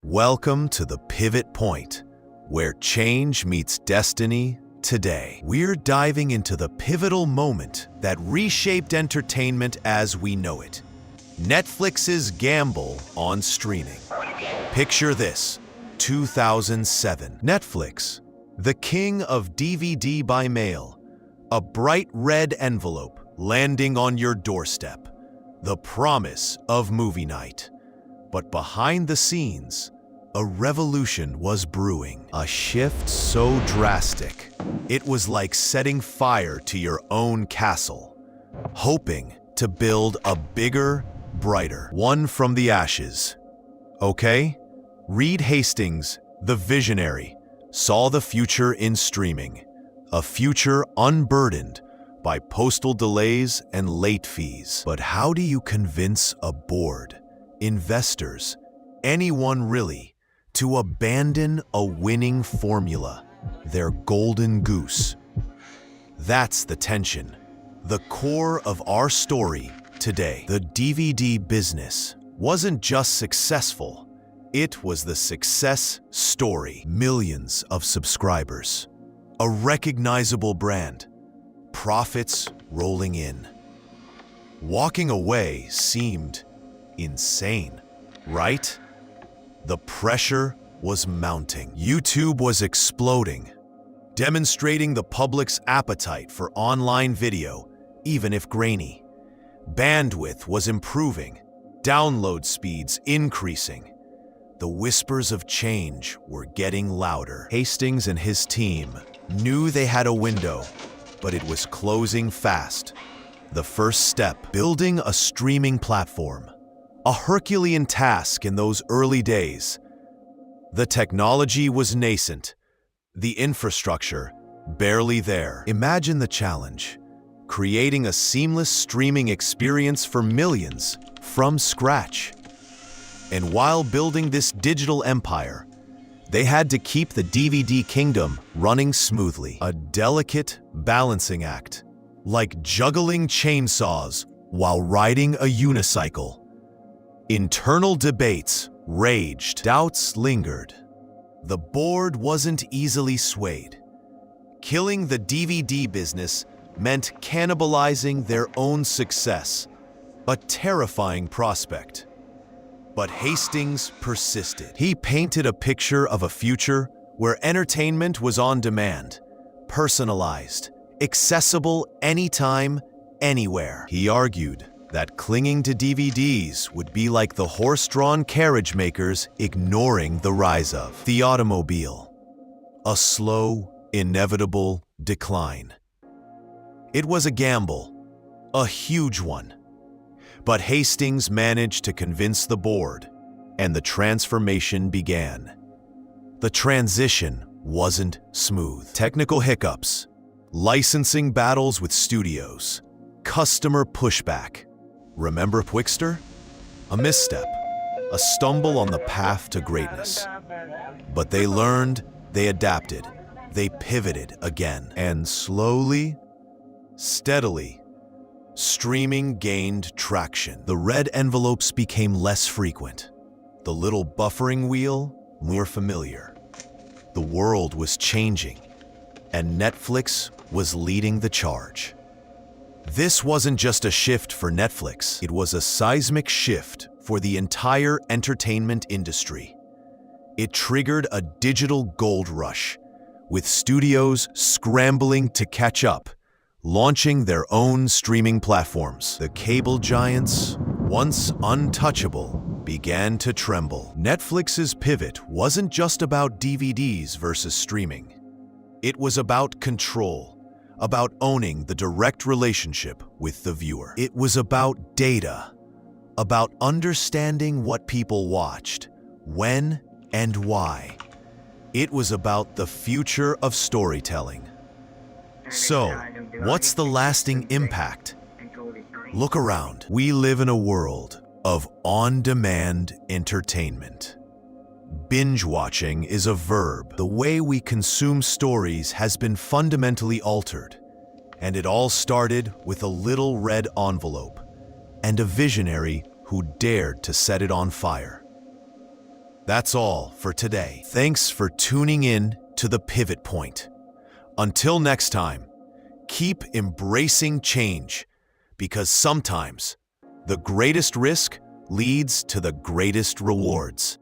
Welcome to the pivot point, where change meets destiny today. We're diving into the pivotal moment that reshaped entertainment as we know it. Netflix's gamble on streaming. Picture this, 2007. Netflix, the king of DVD by mail. A bright red envelope landing on your doorstep. The promise of movie night. But behind the scenes, a revolution was brewing. A shift so drastic, it was like setting fire to your own castle, hoping to build a bigger, brighter one from the ashes. Okay? Reed Hastings, the visionary, saw the future in streaming, a future unburdened by postal delays and late fees. But how do you convince a board, investors, anyone really, to abandon a winning formula, their golden goose? That's the tension, the core of our story today. The DVD business wasn't just successful, it was the success story. Millions of subscribers, a recognizable brand, profits rolling in. Walking away seemed insane, right? The pressure was mounting. YouTube was exploding, demonstrating the public's appetite for online video, even if grainy. Bandwidth was improving, download speeds increasing. The whispers of change were getting louder. Hastings and his team knew they had a window, but it was closing fast. The first step, building a streaming platform. A Herculean task in those early days. The technology was nascent, the infrastructure barely there. Imagine the challenge, creating a seamless streaming experience for millions from scratch. And while building this digital empire, they had to keep the DVD kingdom running smoothly. A delicate balancing act, like juggling chainsaws while riding a unicycle. Internal debates raged, doubts lingered. The board wasn't easily swayed. Killing the DVD business meant cannibalizing their own success, a terrifying prospect. But Hastings persisted. He painted a picture of a future where entertainment was on demand, personalized, accessible anytime, anywhere. He argued that clinging to DVDs would be like the horse-drawn carriage makers ignoring the rise of the automobile. A slow, inevitable decline. It was a gamble, a huge one. But Hastings managed to convince the board, and the transformation began. The transition wasn't smooth. Technical hiccups, licensing battles with studios, customer pushback. Remember Pwixter? A misstep, a stumble on the path to greatness. But they learned, they adapted, they pivoted again. And slowly, steadily, streaming gained traction. The red envelopes became less frequent, the little buffering wheel more familiar. The world was changing, and Netflix was leading the charge. This wasn't just a shift for Netflix, it was a seismic shift for the entire entertainment industry. It triggered a digital gold rush, with studios scrambling to catch up, launching their own streaming platforms. The cable giants, once untouchable, began to tremble. Netflix's pivot wasn't just about DVDs versus streaming. It was about control, about owning the direct relationship with the viewer. It was about data, about understanding what people watched, when, and why. It was about the future of storytelling. So, what's the lasting impact? Look around. We live in a world of on-demand entertainment. Binge-watching is a verb. The way we consume stories has been fundamentally altered, and it all started with a little red envelope and a visionary who dared to set it on fire. That's all for today. Thanks for tuning in to The Pivot Point. Until next time, keep embracing change, because sometimes the greatest risk leads to the greatest rewards.